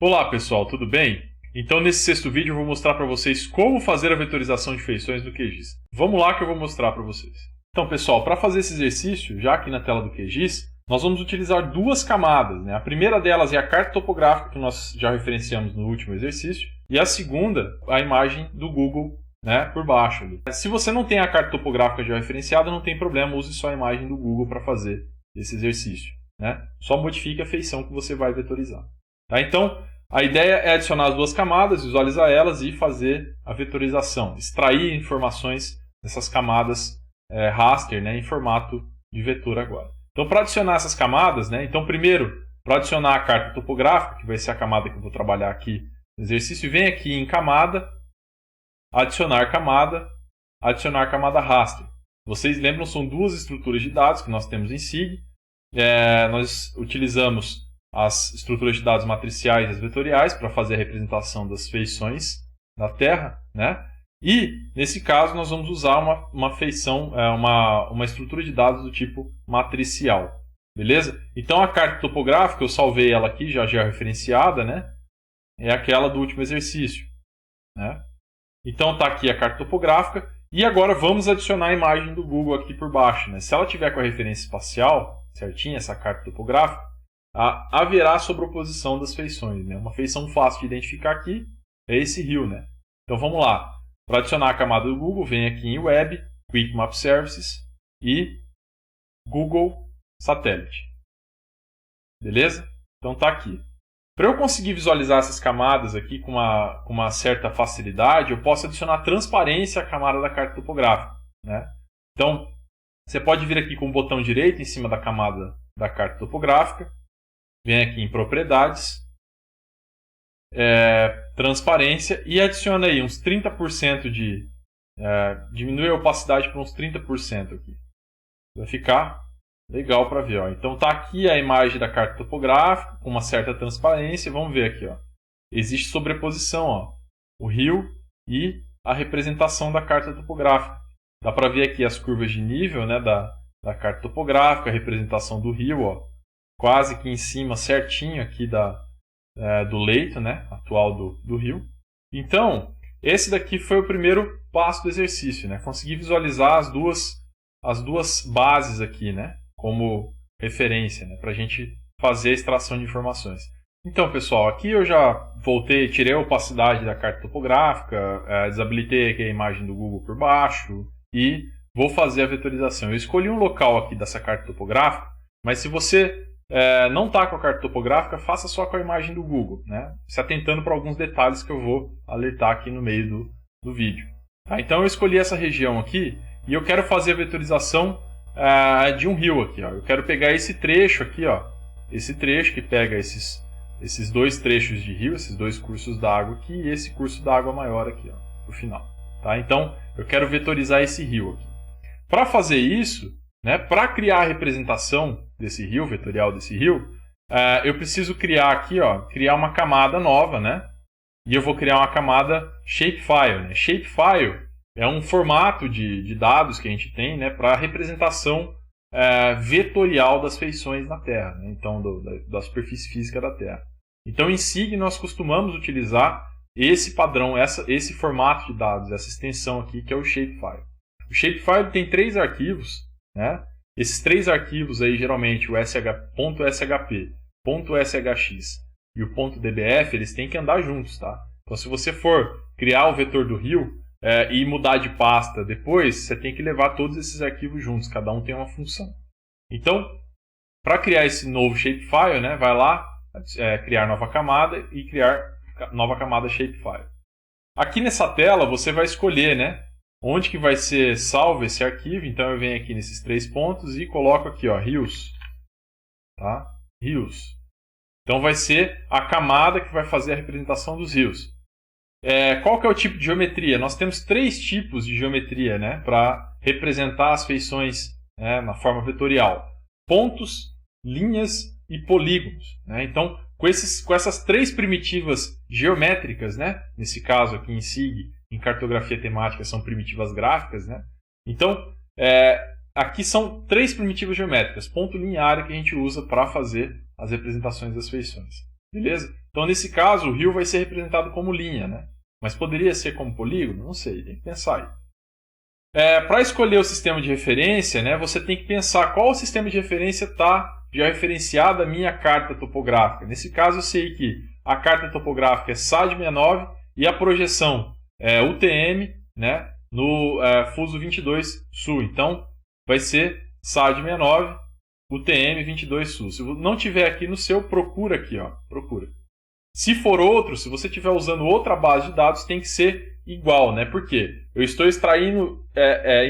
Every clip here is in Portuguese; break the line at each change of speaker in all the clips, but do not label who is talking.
Olá pessoal, tudo bem? Então nesse sexto vídeo eu vou mostrar para vocês como fazer a vetorização de feições no QGIS. Vamos lá que eu vou mostrar para vocês. Então pessoal, para fazer esse exercício, já aqui na tela do QGIS, nós vamos utilizar duas camadas, né? A primeira delas é a carta topográfica, que nós já referenciamos no último exercício, e a segunda, a imagem do Google, né, por baixo ali. Se você não tem a carta topográfica já referenciada, não tem problema, use só a imagem do Google para fazer esse exercício, né? Só modifique a feição que você vai vetorizar. Tá? Então, a ideia é adicionar as duas camadas, visualizar elas e fazer a vetorização, extrair informações dessas camadas raster, né, em formato de vetor agora. Então, para adicionar essas camadas, né, então primeiro, para adicionar a carta topográfica, que vai ser a camada que eu vou trabalhar aqui no exercício, vem aqui em camada, adicionar camada raster. Vocês lembram, são duas estruturas de dados que nós temos em SIG. Nós utilizamos as estruturas de dados matriciais e as vetoriais para fazer a representação das feições da Terra, né? E, nesse caso, nós vamos usar uma feição, uma estrutura de dados do tipo matricial. Beleza? Então, a carta topográfica, eu salvei ela aqui, já referenciada, né? É aquela do último exercício, né? Então, está aqui a carta topográfica. E agora vamos adicionar a imagem do Google aqui por baixo, né? Se ela tiver com a referência espacial certinha, essa carta topográfica, haverá sobreposição das feições, né? Uma feição fácil de identificar aqui é esse rio, né? Então vamos lá. Para adicionar a camada do Google, vem aqui em Web, Quick Map Services e Google Satélite. Beleza? Então está aqui. Para eu conseguir visualizar essas camadas aqui com uma certa facilidade, eu posso adicionar transparência à camada da carta topográfica, né? Então, você pode vir aqui com o botão direito em cima da camada da carta topográfica, vem aqui em Propriedades, Transparência e adiciona aí uns 30% diminui a opacidade para uns 30% aqui. Vai ficar legal para ver, ó. Então está aqui a imagem da carta topográfica com uma certa transparência. Vamos ver aqui, ó. Existe sobreposição, ó, o rio e a representação da carta topográfica. Dá para ver aqui as curvas de nível, né, da carta topográfica, a representação do rio, ó, quase que em cima, certinho aqui do leito, né, atual do rio. Então, esse daqui foi o primeiro passo do exercício, né? Conseguir visualizar as duas bases aqui, né, como referência, né, para a gente fazer a extração de informações. Então, pessoal, aqui eu já voltei, tirei a opacidade da carta topográfica, desabilitei aqui a imagem do Google por baixo e vou fazer a vetorização. Eu escolhi um local aqui dessa carta topográfica, mas se você não está com a carta topográfica, faça só com a imagem do Google, né? Se atentando para alguns detalhes que eu vou alertar aqui no meio do vídeo. Tá? Então eu escolhi essa região aqui e eu quero fazer a vetorização de um rio aqui, ó. Eu quero pegar esse trecho aqui, ó, esse trecho que pega esses dois trechos de rio, esses dois cursos d'água aqui e esse curso d'água maior aqui, ó, no final. Tá? Então eu quero vetorizar esse rio aqui. Para fazer isso, né, para criar a representação desse rio, vetorial desse rio, eu preciso criar aqui, ó, criar uma camada nova, né? E eu vou criar uma camada shapefile, né? Shapefile é um formato de dados que a gente tem, né, para representação vetorial das feições na Terra, né? Então da superfície física da Terra. Então em SIG nós costumamos utilizar esse padrão, esse formato de dados, essa extensão aqui que é o shapefile. O shapefile tem 3 arquivos, né? Esses 3 arquivos aí, geralmente o .shp, .shx e o .dbf, eles têm que andar juntos, tá? Então se você for criar o vetor do rio e mudar de pasta depois, você tem que levar todos esses arquivos juntos, cada um tem uma função. Então, para criar esse novo shapefile, né, vai lá, criar nova camada e criar nova camada shapefile. Aqui nessa tela você vai escolher, né, onde que vai ser salvo esse arquivo. Então eu venho aqui nesses 3 pontos e coloco aqui, ó, rios. Tá? Rios. Então vai ser a camada que vai fazer a representação dos rios. Qual que é o tipo de geometria? Nós temos 3 tipos de geometria, né, para representar as feições, né, na forma vetorial. Pontos, linhas e polígonos. Né? Então, com essas 3 primitivas geométricas, né, nesse caso aqui em SIG, em cartografia temática são primitivas gráficas, né? Então, aqui são 3 primitivas geométricas, ponto linear que a gente usa para fazer as representações das feições. Beleza? Então, nesse caso, o rio vai ser representado como linha, né? Mas poderia ser como polígono? Não sei, tem que pensar aí. Para escolher o sistema de referência, né, você tem que pensar qual sistema de referência está já referenciado a minha carta topográfica. Nesse caso, eu sei que a carta topográfica é SAD69 e a projeção é UTM, né, no fuso 22 sul. Então, vai ser SAD69, UTM 22 sul. Se não tiver aqui no seu, procura aqui, ó, procura. Se for outro, se você estiver usando outra base de dados, tem que ser igual, né? Por quê? Eu estou extraindo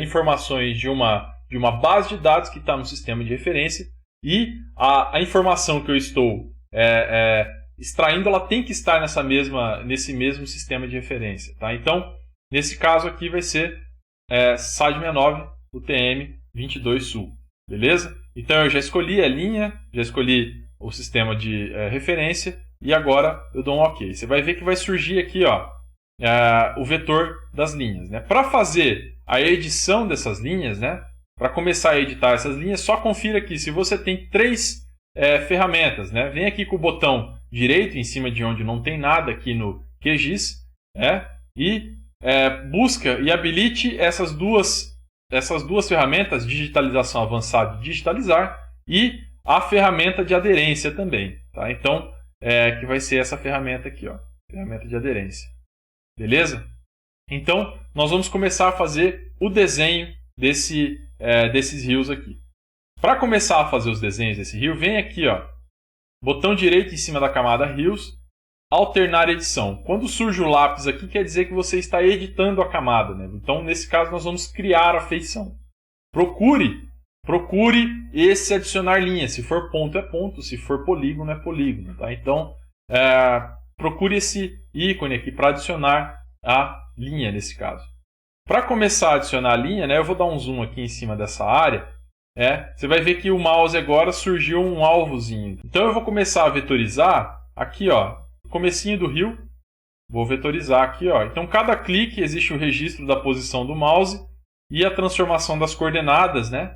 informações de uma base de dados que está no sistema de referência e a informação que eu estou extraindo, ela tem que estar nesse mesmo sistema de referência, tá? Então, nesse caso aqui vai ser SAD69 UTM 22 sul, beleza? Então eu já escolhi a linha, já escolhi o sistema de referência e agora eu dou um OK. Você vai ver que vai surgir aqui, ó, o vetor das linhas, né? Para fazer a edição dessas linhas, né? Para começar a editar essas linhas, só confira aqui se você tem 3 ferramentas, né? Vem aqui com o botão direito em cima de onde não tem nada aqui no QGIS, e busca e habilite essas duas ferramentas, digitalização avançada e digitalizar, e a ferramenta de aderência também, tá? Então, que vai ser essa ferramenta aqui, ó, ferramenta de aderência. Beleza? Então, nós vamos começar a fazer o desenho desses rios aqui. Para começar a fazer os desenhos desse rio, vem aqui, ó, botão direito em cima da camada rios, alternar edição. Quando surge o lápis aqui, quer dizer que você está editando a camada, né? Então, nesse caso, nós vamos criar a feição. Procure esse adicionar linha. Se for ponto, é ponto. Se for polígono, é polígono, tá? Então, procure esse ícone aqui para adicionar a linha nesse caso. Para começar a adicionar a linha, né, eu vou dar um zoom aqui em cima dessa área. Você vai ver que o mouse agora surgiu um alvozinho. Então eu vou começar a vetorizar aqui, ó, no comecinho do rio. Vou vetorizar aqui, ó. Então cada clique existe o registro da posição do mouse e a transformação das coordenadas, né,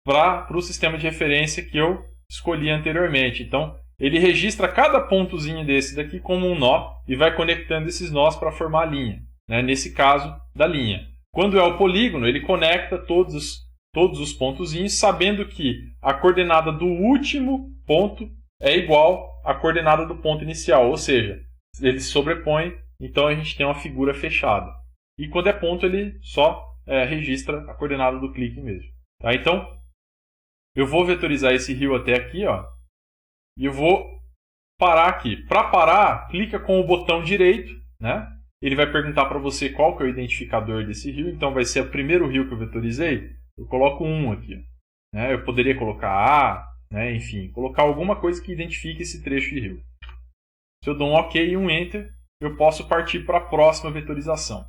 para o sistema de referência que eu escolhi anteriormente. Então ele registra cada pontozinho desse daqui como um nó e vai conectando esses nós para formar a linha, né? Nesse caso da linha. Quando é o polígono, ele conecta todos os pontozinhos, sabendo que a coordenada do último ponto é igual à coordenada do ponto inicial, ou seja, ele se sobrepõe, então a gente tem uma figura fechada. E quando é ponto, ele só registra a coordenada do clique mesmo. Tá? Então, eu vou vetorizar esse rio até aqui, ó. E eu vou parar aqui. Para parar, clica com o botão direito, né? Ele vai perguntar para você qual que é o identificador desse rio. Então vai ser o primeiro rio que eu vetorizei. Eu coloco 1 aqui, né? Eu poderia colocar A, né? Enfim, colocar alguma coisa que identifique esse trecho de rio. Se eu dou um OK e um Enter, eu posso partir para a próxima vetorização.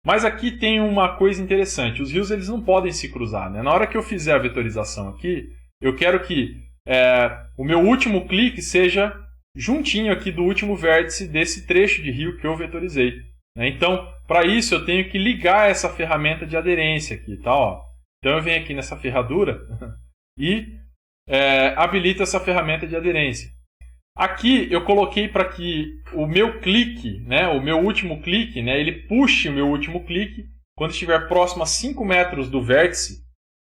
Mas aqui tem uma coisa interessante. Os rios eles não podem se cruzar, né? Na hora que eu fizer a vetorização aqui, eu quero que o meu último clique seja juntinho aqui do último vértice desse trecho de rio que eu vetorizei, né? Então, para isso eu tenho que ligar essa ferramenta de aderência aqui, tá? Ó. Então eu venho aqui nessa ferradura e habilito essa ferramenta de aderência. Aqui eu coloquei para que o meu clique, né, o meu último clique, né, ele puxe o meu último clique quando estiver próximo a 5 metros do vértice,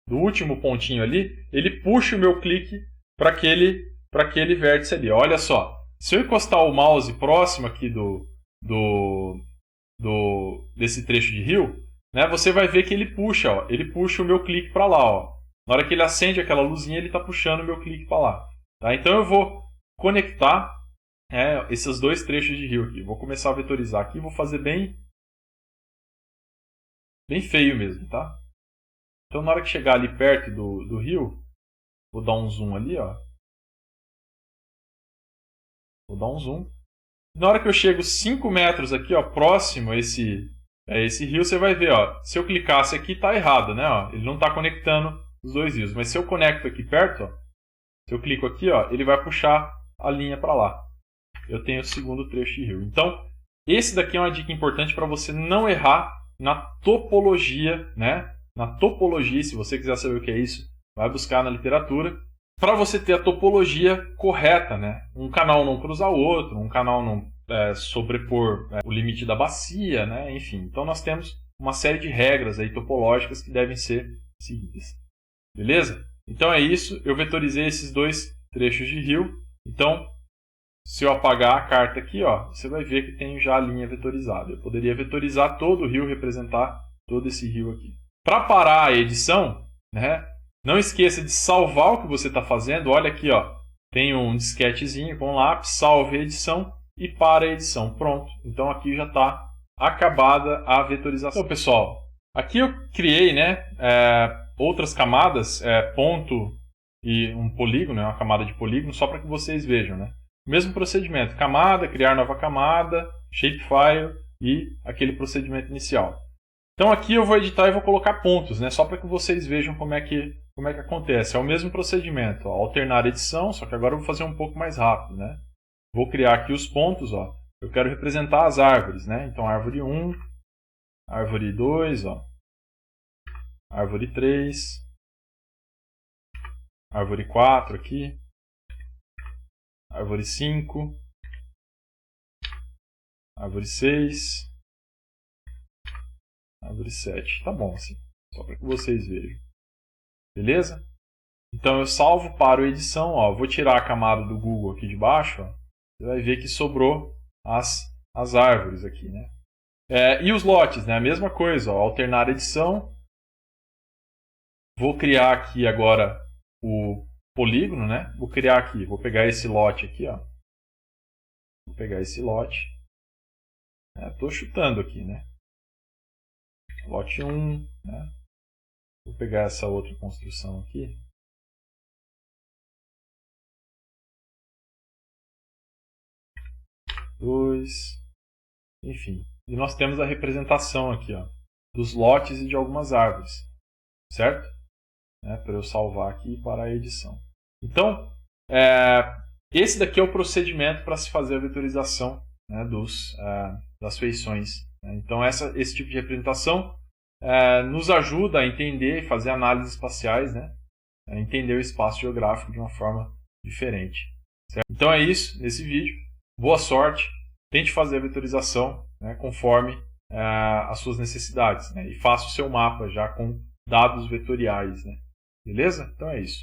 do último pontinho ali, ele puxa o meu clique para aquele vértice ali. Olha só, se eu encostar o mouse próximo aqui desse trecho de rio, né, você vai ver que ele puxa o meu clique para lá. Ó. Na hora que ele acende aquela luzinha, ele está puxando o meu clique para lá. Tá? Então eu vou conectar esses dois trechos de rio aqui. Vou começar a vetorizar aqui, vou fazer bem feio mesmo, tá? Então na hora que chegar ali perto do rio, vou dar um zoom ali, ó. Vou dar um zoom. Na hora que eu chego 5 metros aqui, ó, próximo a esse rio, você vai ver, ó, se eu clicasse aqui tá errado, né? Ó, ele não está conectando os dois rios. Mas se eu conecto aqui perto, ó, se eu clico aqui, ó, ele vai puxar a linha para lá. Eu tenho o segundo trecho de rio. Então, esse daqui é uma dica importante para você não errar na topologia, né? Na topologia, se você quiser saber o que é isso, vai buscar na literatura. para você ter a topologia correta, né? Um canal não cruzar o outro, um canal não sobrepor o limite da bacia, né? Enfim, então nós temos uma série de regras aí topológicas que devem ser seguidas. Beleza? Então é isso, eu vetorizei esses dois trechos de rio. Então, se eu apagar a carta aqui, ó, você vai ver que tem já a linha vetorizada. Eu poderia vetorizar todo o rio, representar todo esse rio aqui. Para parar a edição, né, não esqueça de salvar o que você está fazendo. Olha aqui, ó, tem um disquetezinho com lápis, salve a edição e para a edição. Pronto, então aqui já está acabada a vetorização. Então, pessoal, aqui eu criei, né, outras camadas, ponto e um polígono, uma camada de polígono, só para que vocês vejam, né? Mesmo procedimento, camada, criar nova camada, shapefile e aquele procedimento inicial. Então aqui eu vou editar e vou colocar pontos, né? Só para que vocês vejam como é que acontece. É o mesmo procedimento, ó, alternar edição, só que agora eu vou fazer um pouco mais rápido, né? Vou criar aqui os pontos, ó. Eu quero representar as árvores, né? Então árvore 1, árvore 2, ó. Árvore 3, árvore 4 aqui, árvore 5, árvore 6, árvore 7. Tá bom assim, só para que vocês vejam. Beleza? Então eu salvo, paro a edição, ó. Vou tirar a camada do Google aqui de baixo, ó. Você vai ver que sobrou as árvores aqui, né? E os lotes, né? A mesma coisa, ó. Alternar edição. Vou criar aqui agora o polígono, né? Vou criar aqui, vou pegar esse lote aqui, ó. Vou pegar esse lote. Estou chutando aqui, né? Lote 1, né? Vou pegar essa outra construção aqui. Enfim. E nós temos a representação aqui, ó, dos lotes e de algumas árvores. Certo? Para eu salvar aqui para a edição. Então, esse daqui é o procedimento para se fazer a vetorização, né, das feições. Então, esse tipo de representação nos ajuda a entender e fazer análises espaciais, né, a entender o espaço geográfico de uma forma diferente. Certo? Então é isso nesse vídeo. Boa sorte. Tente fazer a vetorização, né, conforme as suas necessidades, né, e faça o seu mapa já com dados vetoriais, né? Beleza? Então é isso.